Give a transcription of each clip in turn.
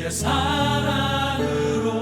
주의 사랑으로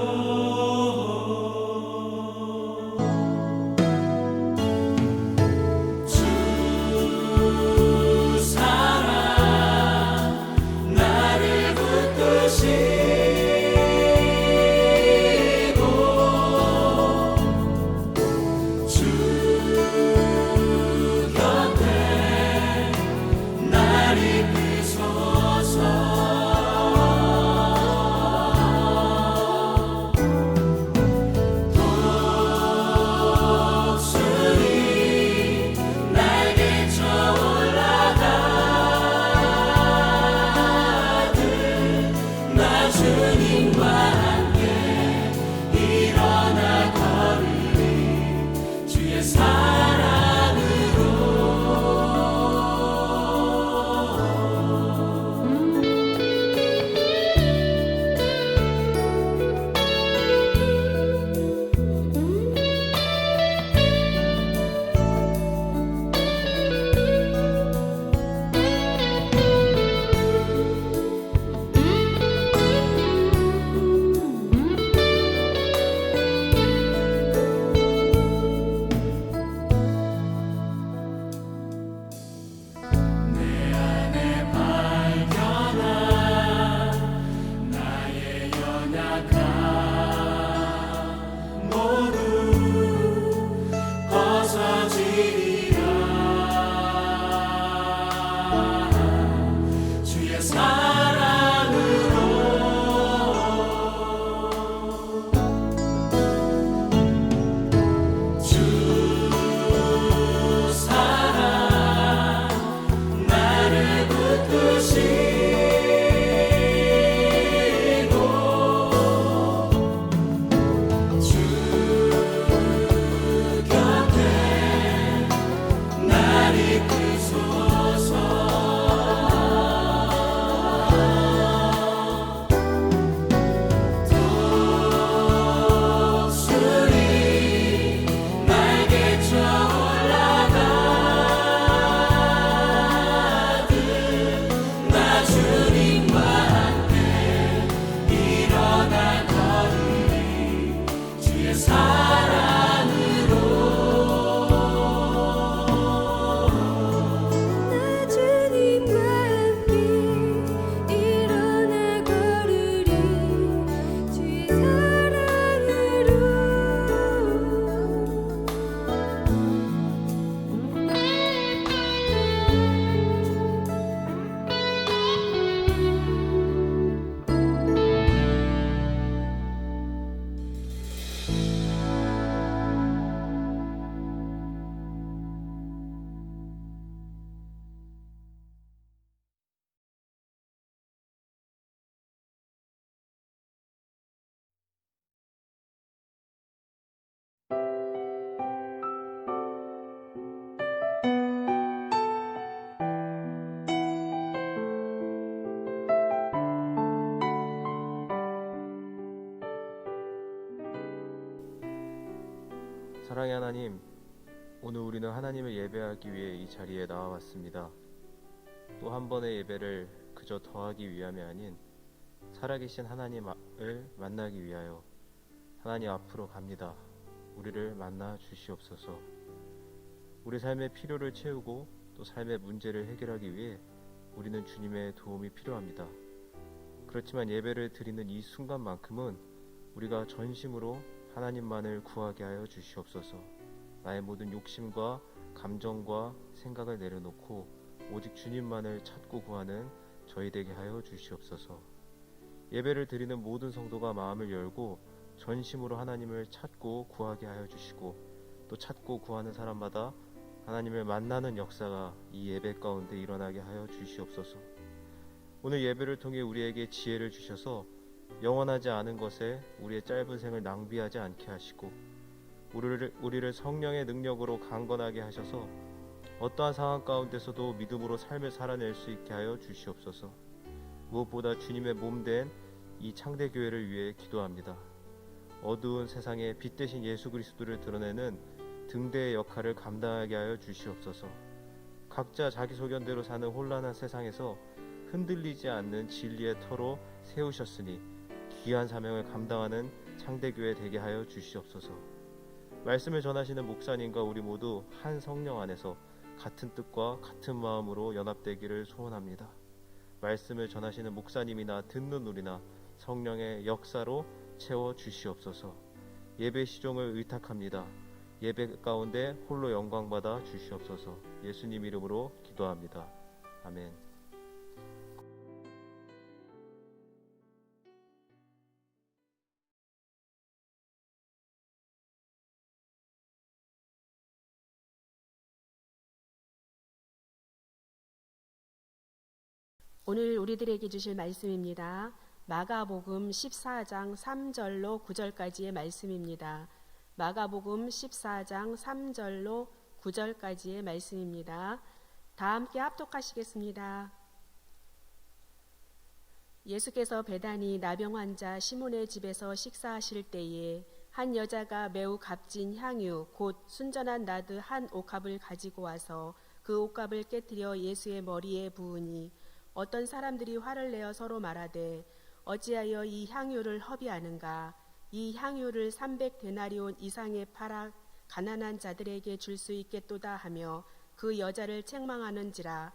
사랑의 하나님, 오늘 우리는 하나님을 예배하기 위해 이 자리에 나와왔습니다. 또 한 번의 예배를 그저 더하기 위함이 아닌 살아계신 하나님을 만나기 위하여 하나님 앞으로 갑니다. 우리를 만나 주시옵소서. 우리 삶의 필요를 채우고 또 삶의 문제를 해결하기 위해 우리는 주님의 도움이 필요합니다. 그렇지만 예배를 드리는 이 순간만큼은 우리가 전심으로 하나님만을 구하게 하여 주시옵소서. 나의 모든 욕심과 감정과 생각을 내려놓고 오직 주님만을 찾고 구하는 저희 되게 하여 주시옵소서. 예배를 드리는 모든 성도가 마음을 열고 전심으로 하나님을 찾고 구하게 하여 주시고, 또 찾고 구하는 사람마다 하나님을 만나는 역사가 이 예배 가운데 일어나게 하여 주시옵소서. 오늘 예배를 통해 우리에게 지혜를 주셔서 영원하지 않은 것에 우리의 짧은 생을 낭비하지 않게 하시고, 우리를 성령의 능력으로 강건하게 하셔서 어떠한 상황 가운데서도 믿음으로 삶을 살아낼 수 있게 하여 주시옵소서. 무엇보다 주님의 몸된 이 창대교회를 위해 기도합니다. 어두운 세상에 빛 대신 예수 그리스도를 드러내는 등대의 역할을 감당하게 하여 주시옵소서. 각자 자기 소견대로 사는 혼란한 세상에서 흔들리지 않는 진리의 터로 세우셨으니 귀한 사명을 감당하는 창대교회 되게 하여 주시옵소서. 말씀을 전하시는 목사님과 우리 모두 한 성령 안에서 같은 뜻과 같은 마음으로 연합되기를 소원합니다. 말씀을 전하시는 목사님이나 듣는 우리나 성령의 역사로 채워 주시옵소서. 예배 시종을 의탁합니다. 예배 가운데 홀로 영광 받아 주시옵소서. 예수님 이름으로 기도합니다. 아멘. 오늘 우리들에게 주실 말씀입니다. 마가복음 14장 3절로 9절까지의 말씀입니다. 마가복음 14장 3절로 9절까지의 말씀입니다. 다 함께 합독하시겠습니다. 예수께서 베다니 나병 환자 시몬의 집에서 식사하실 때에 한 여자가 매우 값진 향유 곧 순전한 나드 한 옥합을 가지고 와서 그 옥합을 깨뜨려 예수의 머리에 부으니 어떤 사람들이 화를 내어 서로 말하되 어찌하여 이 향유를 허비하는가? 이 향유를 300데나리온 이상에 팔아 가난한 자들에게 줄 수 있겠도다 하며 그 여자를 책망하는지라.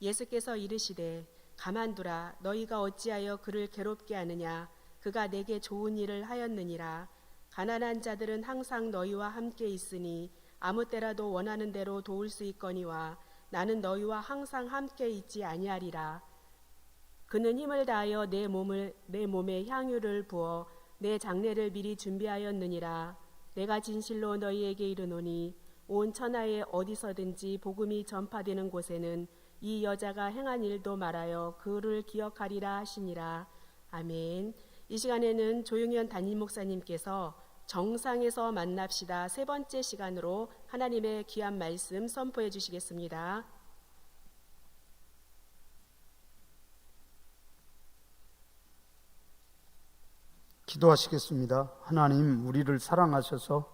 예수께서 이르시되 가만두라. 너희가 어찌하여 그를 괴롭게 하느냐? 그가 내게 좋은 일을 하였느니라. 가난한 자들은 항상 너희와 함께 있으니 아무 때라도 원하는 대로 도울 수 있거니와 나는 너희와 항상 함께 있지 아니하리라. 그는 힘을 다하여 내 몸에 향유를 부어 내 장례를 미리 준비하였느니라. 내가 진실로 너희에게 이르노니 온 천하에 어디서든지 복음이 전파되는 곳에는 이 여자가 행한 일도 말하여 그를 기억하리라 하시니라. 아멘. 이 시간에는 조용현 담임 목사님께서 정상에서 만납시다 세 번째 시간으로 하나님의 귀한 말씀 선포해 주시겠습니다. 기도하시겠습니다. 하나님, 우리를 사랑하셔서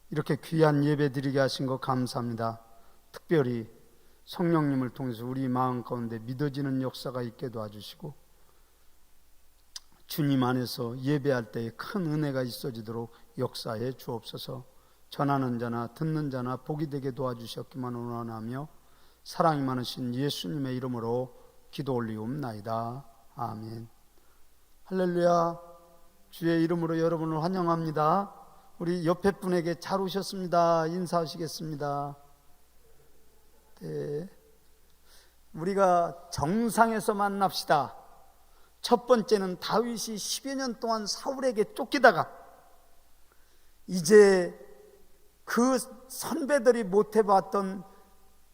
이렇게 귀한 예배 드리게 하신 것 감사합니다. 특별히 성령님을 통해서 우리 마음 가운데 믿어지는 역사가 있게 도와주시고 주님 안에서 예배할 때에 큰 은혜가 있어지도록 역사해 주옵소서. 전하는 자나 듣는 자나 복이 되게 도와주셨기만 원하며 사랑이 많으신 예수님의 이름으로 기도 올리옵나이다. 아멘. 할렐루야. 주의 이름으로 여러분을 환영합니다. 우리 옆에 분에게 잘 오셨습니다. 인사하시겠습니다. 네. 우리가 정상에서 만납시다. 첫 번째는 다윗이 10여 년 동안 사울에게 쫓기다가 이제 그 선배들이 못 해봤던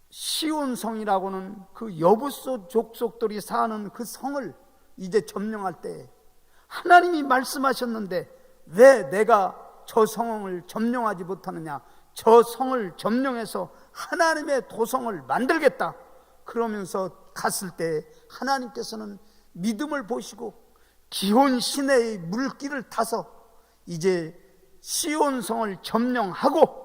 시온성이라고는 그 여부소 족속들이 사는 그 성을 이제 점령할 때 하나님이 말씀하셨는데 왜 내가 저 성을 점령하지 못하느냐? 저 성을 점령해서 하나님의 도성을 만들겠다. 그러면서 갔을 때 하나님께서는 믿음을 보시고 기혼 시내의 물길을 타서 이제 시온성을 점령하고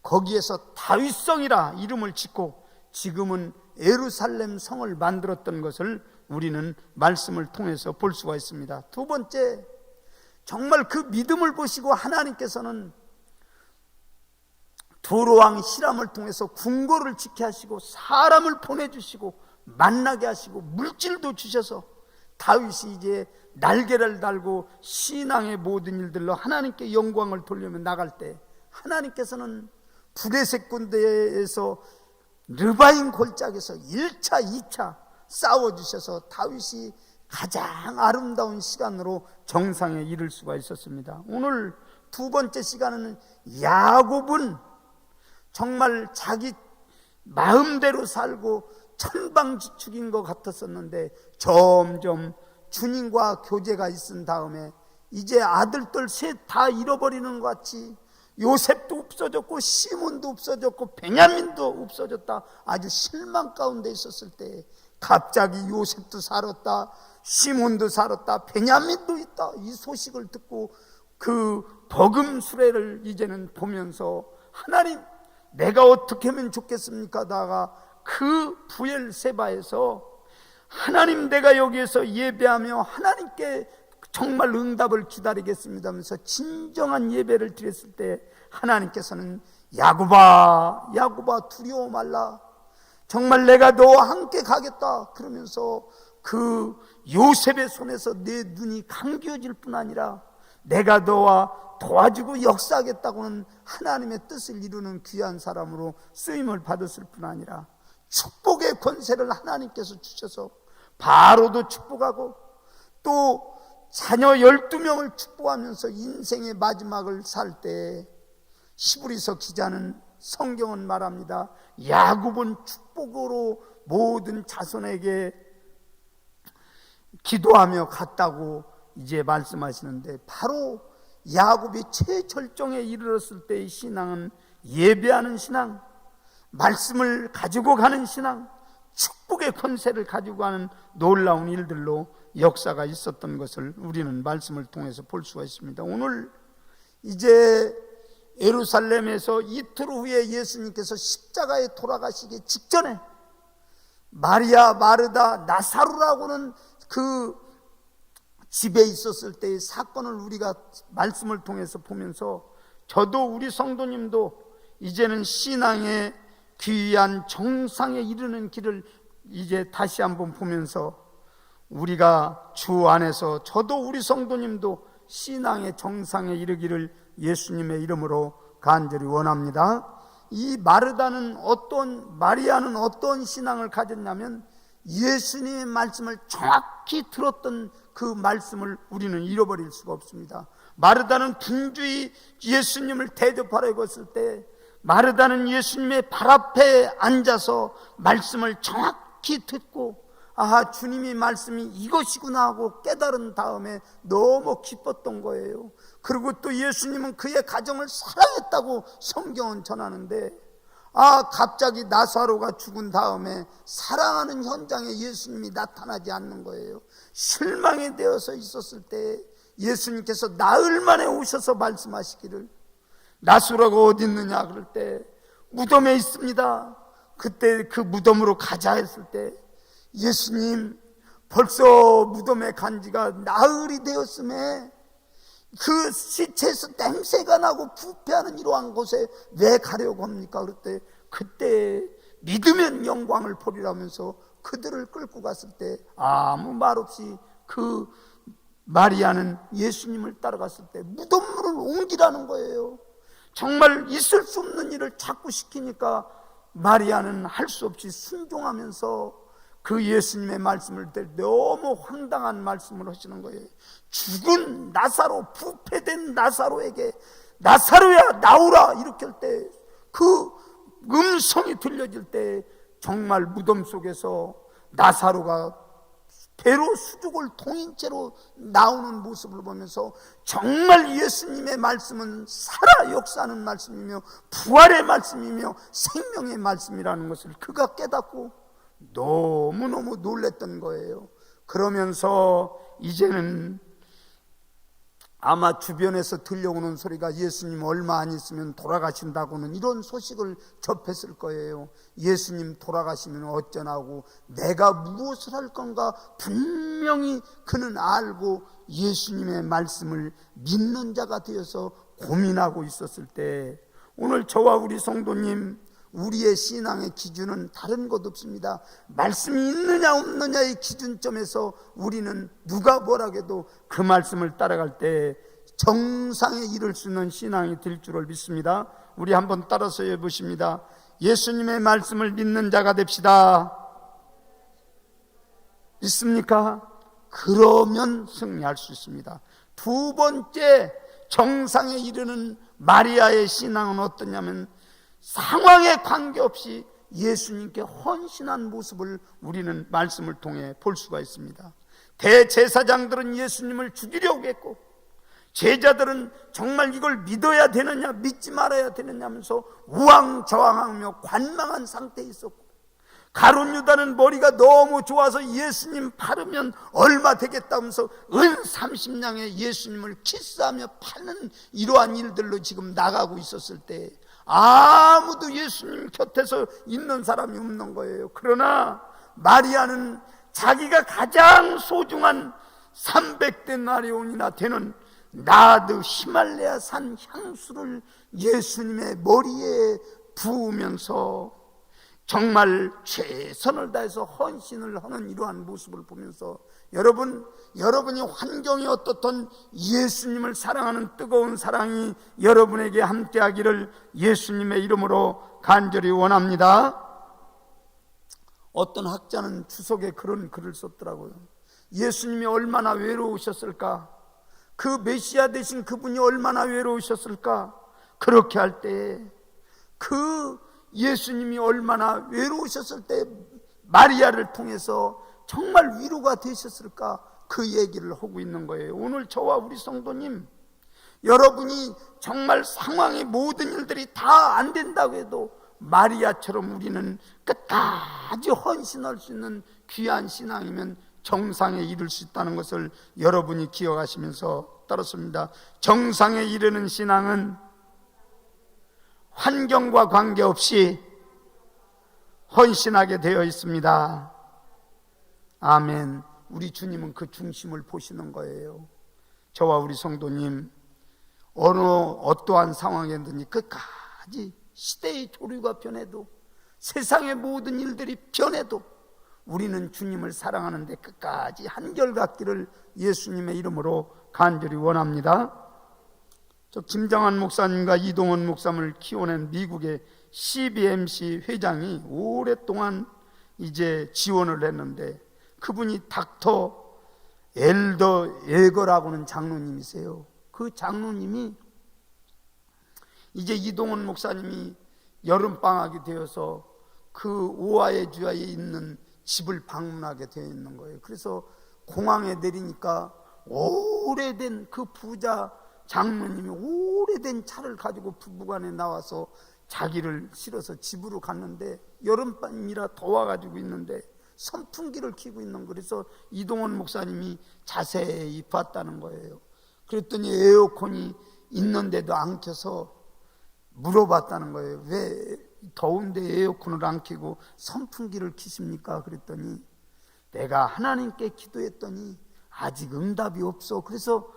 거기에서 다윗성이라 이름을 짓고 지금은 예루살렘 성을 만들었던 것을 우리는 말씀을 통해서 볼 수가 있습니다. 두 번째, 정말 그 믿음을 보시고 하나님께서는 두로왕 히람을 통해서 궁궐을 지켜 하시고 사람을 보내주시고 만나게 하시고 물질도 주셔서 다윗이 이제 날개를 달고 신앙의 모든 일들로 하나님께 영광을 돌리며 나갈 때 하나님께서는 브레셋 군대에서 르바임 골짜기에서 1차, 2차 싸워주셔서 다윗이 가장 아름다운 시간으로 정상에 이를 수가 있었습니다. 오늘 두 번째 시간은 야곱은 정말 자기 마음대로 살고 천방지축인 것 같았었는데 점점 주님과 교제가 있은 다음에 이제 아들들 셋 다 잃어버리는 것 같이 요셉도 없어졌고 시몬도 없어졌고 베냐민도 없어졌다. 아주 실망 가운데 있었을 때 갑자기 요셉도 살았다, 시몬도 살았다, 베냐민도 있다. 이 소식을 듣고 그 버금 수레를 이제는 보면서 하나님, 내가 어떻게 하면 좋겠습니까? 하다가 그 부엘세바에서 하나님, 내가 여기에서 예배하며 하나님께 정말 응답을 기다리겠습니다 하면서 진정한 예배를 드렸을 때 하나님께서는 야곱아 야곱아 두려워 말라, 정말 내가 너와 함께 가겠다 그러면서 그 요셉의 손에서 내 눈이 감겨질 뿐 아니라 내가 너와 도와주고 역사하겠다고는 하나님의 뜻을 이루는 귀한 사람으로 쓰임을 받았을 뿐 아니라 축복의 권세를 하나님께서 주셔서 바로도 축복하고 또 자녀 12명을 축복하면서 인생의 마지막을 살 때 히브리서 기자는, 성경은 말합니다. 야곱은 축복으로 모든 자손에게 기도하며 갔다고 이제 말씀하시는데, 바로 야곱이 최절정에 이르렀을 때의 신앙은 예배하는 신앙, 말씀을 가지고 가는 신앙, 축복의 권세를 가지고 가는 놀라운 일들로 역사가 있었던 것을 우리는 말씀을 통해서 볼 수가 있습니다. 오늘 이제 예루살렘에서 이틀 후에 예수님께서 십자가에 돌아가시기 직전에 마리아, 마르다, 나사로라고는 그 집에 있었을 때의 사건을 우리가 말씀을 통해서 보면서, 저도 우리 성도님도 이제는 신앙의 귀한 정상에 이르는 길을 이제 다시 한번 보면서 우리가 주 안에서, 저도 우리 성도님도 신앙의 정상에 이르기를 예수님의 이름으로 간절히 원합니다. 이 마리아는 어떤 신앙을 가졌냐면, 예수님의 말씀을 정확히 들었던 그 말씀을 우리는 잃어버릴 수가 없습니다. 마르다는 분주히 예수님을 대접하려고 했을 때, 마르다는 예수님의 발 앞에 앉아서 말씀을 정확히 듣고, 아, 주님의 말씀이 이것이구나 하고 깨달은 다음에 너무 기뻤던 거예요. 그리고 또 예수님은 그의 가정을 사랑했다고 성경은 전하는데, 갑자기 나사로가 죽은 다음에 사랑하는 현장에 예수님이 나타나지 않는 거예요. 실망이 되어서 있었을 때 예수님께서 나흘 만에 오셔서 말씀하시기를, 나사로가 어디 있느냐 그럴 때 무덤에 있습니다. 그때 그 무덤으로 가자 했을 때, 예수님 벌써 무덤에 간 지가 나흘이 되었음에 그 시체에서 냄새가 나고 부패하는 이러한 곳에 왜 가려고 합니까? 그럴 때 그때 믿으면 영광을 보리라면서 그들을 끌고 갔을 때 아무 말 없이 그 마리아는 예수님을 따라갔을 때 무덤물을 옮기라는 거예요. 정말 있을 수 없는 일을 자꾸 시키니까 마리아는 할 수 없이 순종하면서 그 예수님의 말씀을 때 너무 황당한 말씀을 하시는 거예요. 죽은 나사로, 부패된 나사로에게 나사로야 나오라 이렇게 할 때, 그 음성이 들려질 때 정말 무덤 속에서 나사로가 배로 수족을 통인 채로 나오는 모습을 보면서 정말 예수님의 말씀은 살아 역사하는 말씀이며 부활의 말씀이며 생명의 말씀이라는 것을 그가 깨닫고 너무너무 놀랬던 거예요. 그러면서 이제는 아마 주변에서 들려오는 소리가 예수님 얼마 안 있으면 돌아가신다고는 이런 소식을 접했을 거예요. 예수님 돌아가시면 어쩌나고 내가 무엇을 할 건가 분명히 그는 알고 예수님의 말씀을 믿는 자가 되어서 고민하고 있었을 때, 오늘 저와 우리 성도님, 우리의 신앙의 기준은 다른 것 없습니다. 말씀이 있느냐 없느냐의 기준점에서 우리는 누가 뭐라고 해도 그 말씀을 따라갈 때 정상에 이를 수 있는 신앙이 될 줄을 믿습니다. 우리 한번 따라서 해보십니다. 예수님의 말씀을 믿는 자가 됩시다. 믿습니까? 그러면 승리할 수 있습니다. 두 번째 정상에 이르는 마리아의 신앙은 어떠냐면, 상황에 관계없이 예수님께 헌신한 모습을 우리는 말씀을 통해 볼 수가 있습니다. 대제사장들은 예수님을 죽이려고 했고, 제자들은 정말 이걸 믿어야 되느냐 믿지 말아야 되느냐 하면서 우왕좌왕하며 관망한 상태에 있었고, 가룟 유다는 머리가 너무 좋아서 예수님 바르면 얼마 되겠다면서 은 30냥에 예수님을 키스하며 파는 이러한 일들로 지금 나가고 있었을 때 아무도 예수님 곁에서 있는 사람이 없는 거예요. 그러나 마리아는 자기가 가장 소중한 300데나리온이나 되는 나드 히말레아 산 향수를 예수님의 머리에 부으면서 정말 최선을 다해서 헌신을 하는 이러한 모습을 보면서 여러분이 환경이 어떻든 예수님을 사랑하는 뜨거운 사랑이 여러분에게 함께하기를 예수님의 이름으로 간절히 원합니다. 어떤 학자는 주석에 그런 글을 썼더라고요. 예수님이 얼마나 외로우셨을까? 그 메시아 되신 그분이 얼마나 외로우셨을까? 그렇게 할 때 그 예수님이 얼마나 외로우셨을 때 마리아를 통해서 정말 위로가 되셨을까? 그 얘기를 하고 있는 거예요. 오늘 저와 우리 성도님, 여러분이 정말 상황의 모든 일들이 다 안 된다고 해도 마리아처럼 우리는 끝까지 헌신할 수 있는 귀한 신앙이면 정상에 이를 수 있다는 것을 여러분이 기억하시면서 따랐습니다. 정상에 이르는 신앙은 환경과 관계없이 헌신하게 되어 있습니다. 아멘. 우리 주님은 그 중심을 보시는 거예요. 저와 우리 성도님, 어떠한 상황이든지 끝까지 시대의 조류가 변해도 세상의 모든 일들이 변해도 우리는 주님을 사랑하는데 끝까지 한결같기를 예수님의 이름으로 간절히 원합니다. 저 김장한 목사님과 이동원 목사님을 키워낸 미국의 CBMC 회장이 오랫동안 이제 지원을 했는데 그분이 닥터 엘더 예거라고는 장로님이세요. 그 장로님이 이제 이동원 목사님이 여름방학이 되어서 그 오하의 주야에 있는 집을 방문하게 되어 있는 거예요. 그래서 공항에 내리니까 오래된 그 부자 장로님이 오래된 차를 가지고 부부간에 나와서 자기를 실어서 집으로 갔는데 여름밤이라 더워가지고 있는데 선풍기를 켜고 있는 거예요. 그래서 이동원 목사님이 자세히 봤다는 거예요. 그랬더니 에어컨이 있는데도 안 켜서 물어봤다는 거예요. 왜 더운데 에어컨을 안 켜고 선풍기를 켜십니까? 그랬더니 내가 하나님께 기도했더니 아직 응답이 없어. 그래서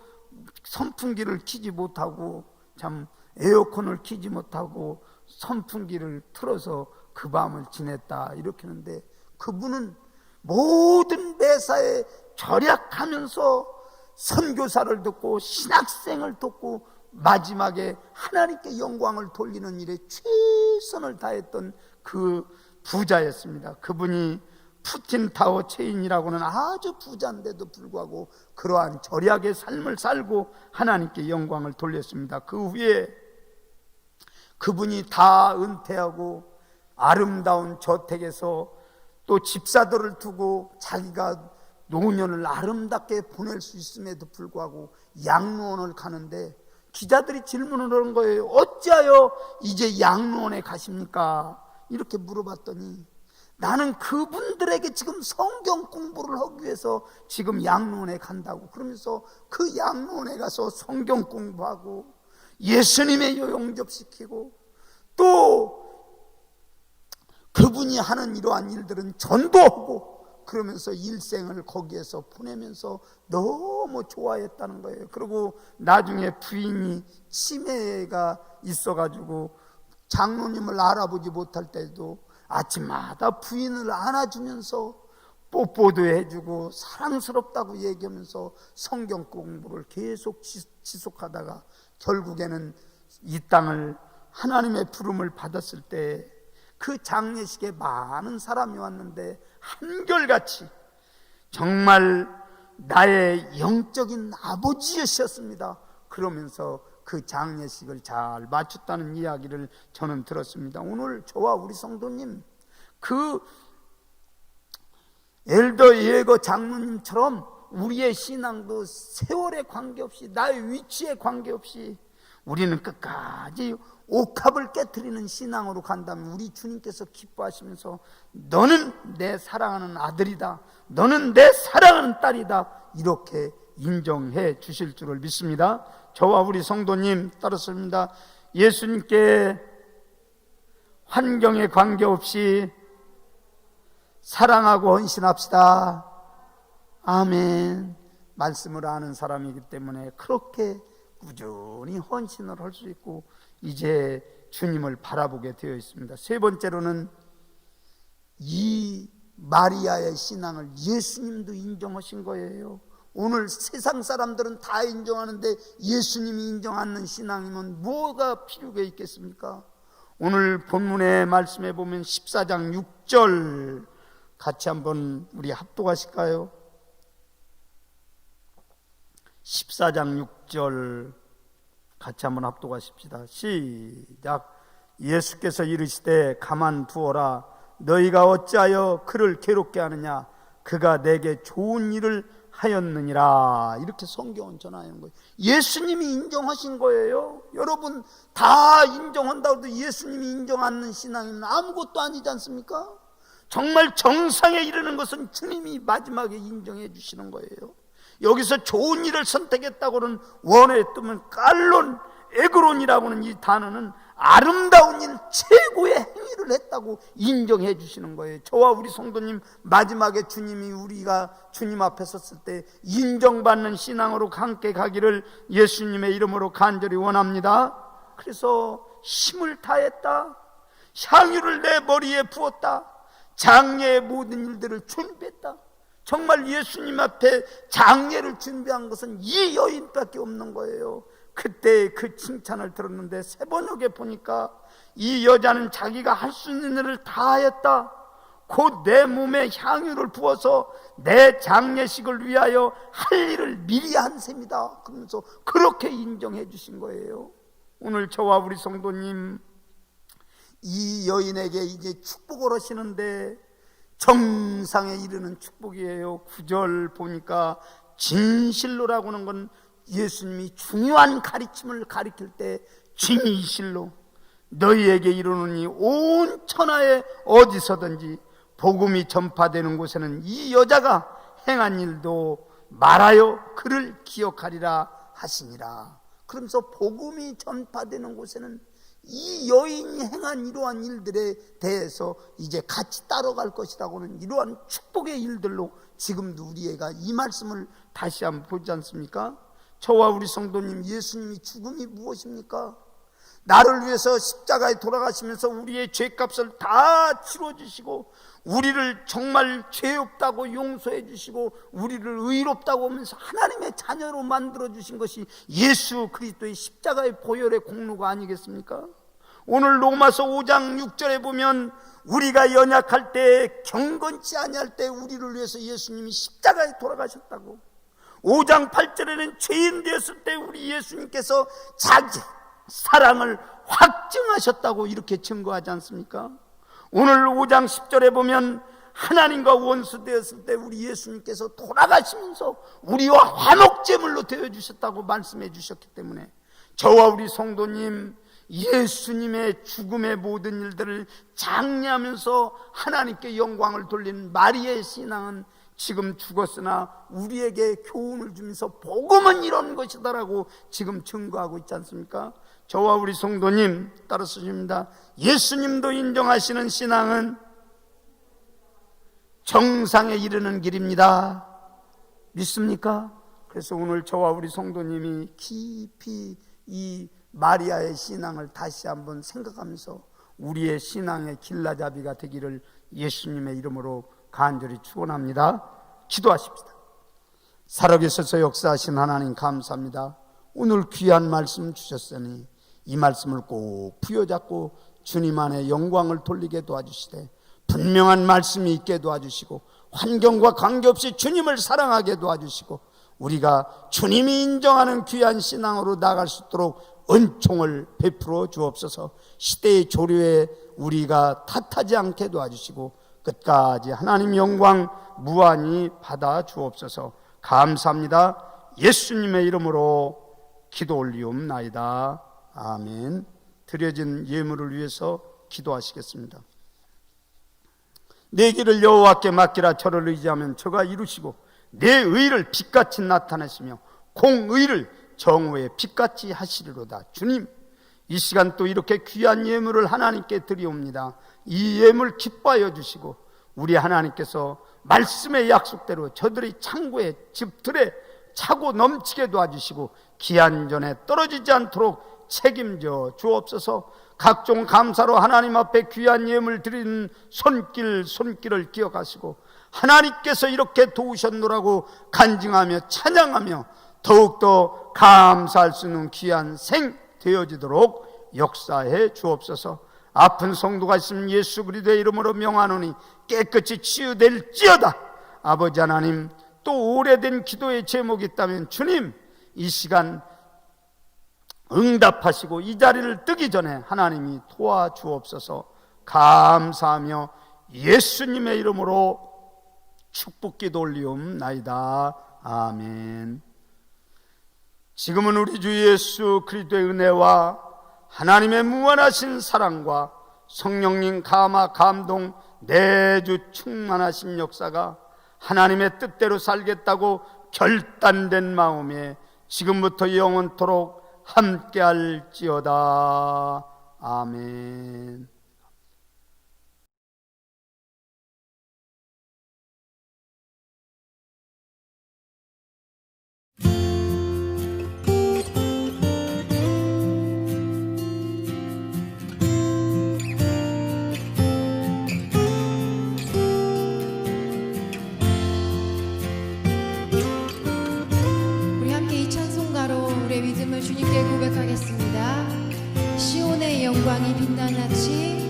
선풍기를 켜지 못하고 참 에어컨을 켜지 못하고 선풍기를 틀어서 그 밤을 지냈다. 이렇게 하는데 그분은 모든 매사에 절약하면서 선교사를 듣고 신학생을 돕고 마지막에 하나님께 영광을 돌리는 일에 최선을 다했던 그 부자였습니다. 그분이 푸틴타워 체인이라고는 아주 부자인데도 불구하고 그러한 절약의 삶을 살고 하나님께 영광을 돌렸습니다. 그 후에 그분이 다 은퇴하고 아름다운 저택에서 또 집사들을 두고 자기가 노년을 아름답게 보낼 수 있음에도 불구하고 양로원을 가는데 기자들이 질문을 하는 거예요. 어찌하여 이제 양로원에 가십니까? 이렇게 물어봤더니 나는 그분들에게 지금 성경 공부를 하기 위해서 지금 양로원에 간다고. 그러면서 그 양로원에 가서 성경 공부하고 예수님의 영접시키고 또 그분이 하는 이러한 일들은 전도하고 그러면서 일생을 거기에서 보내면서 너무 좋아했다는 거예요. 그리고 나중에 부인이 치매가 있어가지고 장로님을 알아보지 못할 때도 아침마다 부인을 안아주면서 뽀뽀도 해주고 사랑스럽다고 얘기하면서 성경 공부를 계속 지속하다가 결국에는 이 땅을 하나님의 부름을 받았을 때 그 장례식에 많은 사람이 왔는데 한결같이 정말 나의 영적인 아버지였습니다. 그러면서 그 장례식을 잘 마쳤다는 이야기를 저는 들었습니다. 오늘 저와 우리 성도님 그 엘더 예거 장로님처럼 우리의 신앙도 세월에 관계없이 나의 위치에 관계없이 우리는 끝까지 옥합을 깨트리는 신앙으로 간다면 우리 주님께서 기뻐하시면서 너는 내 사랑하는 아들이다, 너는 내 사랑하는 딸이다 이렇게 인정해 주실 줄을 믿습니다. 저와 우리 성도님 따랐습니다. 예수님께 환경에 관계없이 사랑하고 헌신합시다. 아멘. 말씀을 아는 사람이기 때문에 그렇게 꾸준히 헌신을 할 수 있고 이제 주님을 바라보게 되어 있습니다. 세 번째로는 이 마리아의 신앙을 예수님도 인정하신 거예요. 오늘 세상 사람들은 다 인정하는데 예수님이 인정 않는 신앙이면 뭐가 필요가 있겠습니까? 오늘 본문의 말씀에 보면 14장 6절 같이 한번 우리 합독하실까요? 14장 6절 같이 한번 합독하십시다. 시작. 예수께서 이르시되 가만두어라. 너희가 어찌하여 그를 괴롭게 하느냐? 그가 내게 좋은 일을 하였느니라. 이렇게 성경은 전하는 거예요. 예수님이 인정하신 거예요. 여러분 다 인정한다고 해도 예수님이 인정 않는 신앙이면 아무것도 아니지 않습니까? 정말 정상에 이르는 것은 주님이 마지막에 인정해 주시는 거예요. 여기서 좋은 일을 선택했다고는 원어에 뜨면 깔론 에그론이라고는 이 단어는 아름다운 일, 최고의 행위를 했다고 인정해 주시는 거예요. 저와 우리 성도님 마지막에 주님이 우리가 주님 앞에 섰을 때 인정받는 신앙으로 함께 가기를 예수님의 이름으로 간절히 원합니다. 그래서 힘을 다했다. 향유를 내 머리에 부었다. 장례의 모든 일들을 준비했다. 정말 예수님 앞에 장례를 준비한 것은 이 여인밖에 없는 거예요. 그때 그 칭찬을 들었는데 세번역에 보니까 이 여자는 자기가 할 수 있는 일을 다 했다. 곧 내 몸에 향유를 부어서 내 장례식을 위하여 할 일을 미리 한 셈이다. 그러면서 그렇게 인정해 주신 거예요. 오늘 저와 우리 성도님 이 여인에게 이제 축복을 하시는데 정상에 이르는 축복이에요. 9절 보니까 진실로라고 하는 건 예수님이 중요한 가르침을 가르칠 때 진실로 너희에게 이르노니 온 천하에 어디서든지 복음이 전파되는 곳에는 이 여자가 행한 일도 말하여 그를 기억하리라 하시니라. 그러면서 복음이 전파되는 곳에는 이 여인이 행한 이러한 일들에 대해서 이제 같이 따라갈 것이라고는 이러한 축복의 일들로 지금도 우리가 이 말씀을 다시 한번 보지 않습니까? 저와 우리 성도님, 예수님이 죽음이 무엇입니까? 나를 위해서 십자가에 돌아가시면서 우리의 죄값을 다 치러주시고 우리를 정말 죄 없다고 용서해 주시고 우리를 의롭다고 하면서 하나님의 자녀로 만들어주신 것이 예수 그리스도의 십자가의 보혈의 공로가 아니겠습니까? 오늘 로마서 5장 6절에 보면 우리가 연약할 때 경건치 아니할 때 우리를 위해서 예수님이 십자가에 돌아가셨다고, 5장 8절에는 죄인 되었을 때 우리 예수님께서 자기 사랑을 확증하셨다고 이렇게 증거하지 않습니까? 오늘 5장 10절에 보면 하나님과 원수 되었을 때 우리 예수님께서 돌아가시면서 우리와 화목제물로 되어주셨다고 말씀해 주셨기 때문에 저와 우리 성도님 예수님의 죽음의 모든 일들을 장려하면서 하나님께 영광을 돌리는 마리아의 신앙은 지금 죽었으나 우리에게 교훈을 주면서 복음은 이런 것이다라고 지금 증거하고 있지 않습니까? 저와 우리 성도님 따라서 주십니다. 예수님도 인정하시는 신앙은 정상에 이르는 길입니다. 믿습니까? 그래서 오늘 저와 우리 성도님이 깊이 이 마리아의 신앙을 다시 한번 생각하면서 우리의 신앙의 길라잡이가 되기를 예수님의 이름으로 간절히 축원합니다. 기도하십시다. 살아계셔서 역사하신 하나님 감사합니다. 오늘 귀한 말씀 주셨으니 이 말씀을 꼭 부여잡고 주님 안에 영광을 돌리게 도와주시되 분명한 말씀이 있게 도와주시고 환경과 관계없이 주님을 사랑하게 도와주시고 우리가 주님이 인정하는 귀한 신앙으로 나아갈 수 있도록 은총을 베풀어 주옵소서. 시대의 조류에 우리가 탓하지 않게 도와주시고 끝까지 하나님 영광 무한히 받아 주옵소서. 감사합니다. 예수님의 이름으로 기도 올리옵나이다. 아멘. 드려진 예물을 위해서 기도하시겠습니다. 내 길을 여호와께 맡기라. 저를 의지하면 저가 이루시고 내 의를 빛같이 나타내시며 공의를 정오의 빛같이 하시리로다. 주님, 이 시간 또 이렇게 귀한 예물을 하나님께 드리옵니다. 이 예물 기뻐하여 주시고 우리 하나님께서 말씀의 약속대로 저들의 창고에 집들에 차고 넘치게 도와주시고 귀한 전에 떨어지지 않도록 책임져 주옵소서. 각종 감사로 하나님 앞에 귀한 예물 드리는 손길을 기억하시고 하나님께서 이렇게 도우셨노라고 간증하며 찬양하며 더욱더 감사할 수 있는 귀한 생 되어지도록 역사해 주옵소서. 아픈 성도가 있으면 예수 그리스도의 이름으로 명하노니 깨끗이 치유될지어다. 아버지 하나님, 또 오래된 기도의 제목이 있다면 주님, 이 시간 응답하시고 이 자리를 뜨기 전에 하나님이 도와주옵소서. 감사하며 예수님의 이름으로 축복기도 올리옵나이다. 아멘. 지금은 우리 주 예수 그리스도의 은혜와 하나님의 무한하신 사랑과 성령님 감화 감동 내주 충만하신 역사가 하나님의 뜻대로 살겠다고 결단된 마음에 지금부터 영원토록 함께할지어다. 아멘. 우리 함께 이 찬송가로 우리의 믿음을 주님께 고백하겠습니다. 시온의 영광이 빛난 아침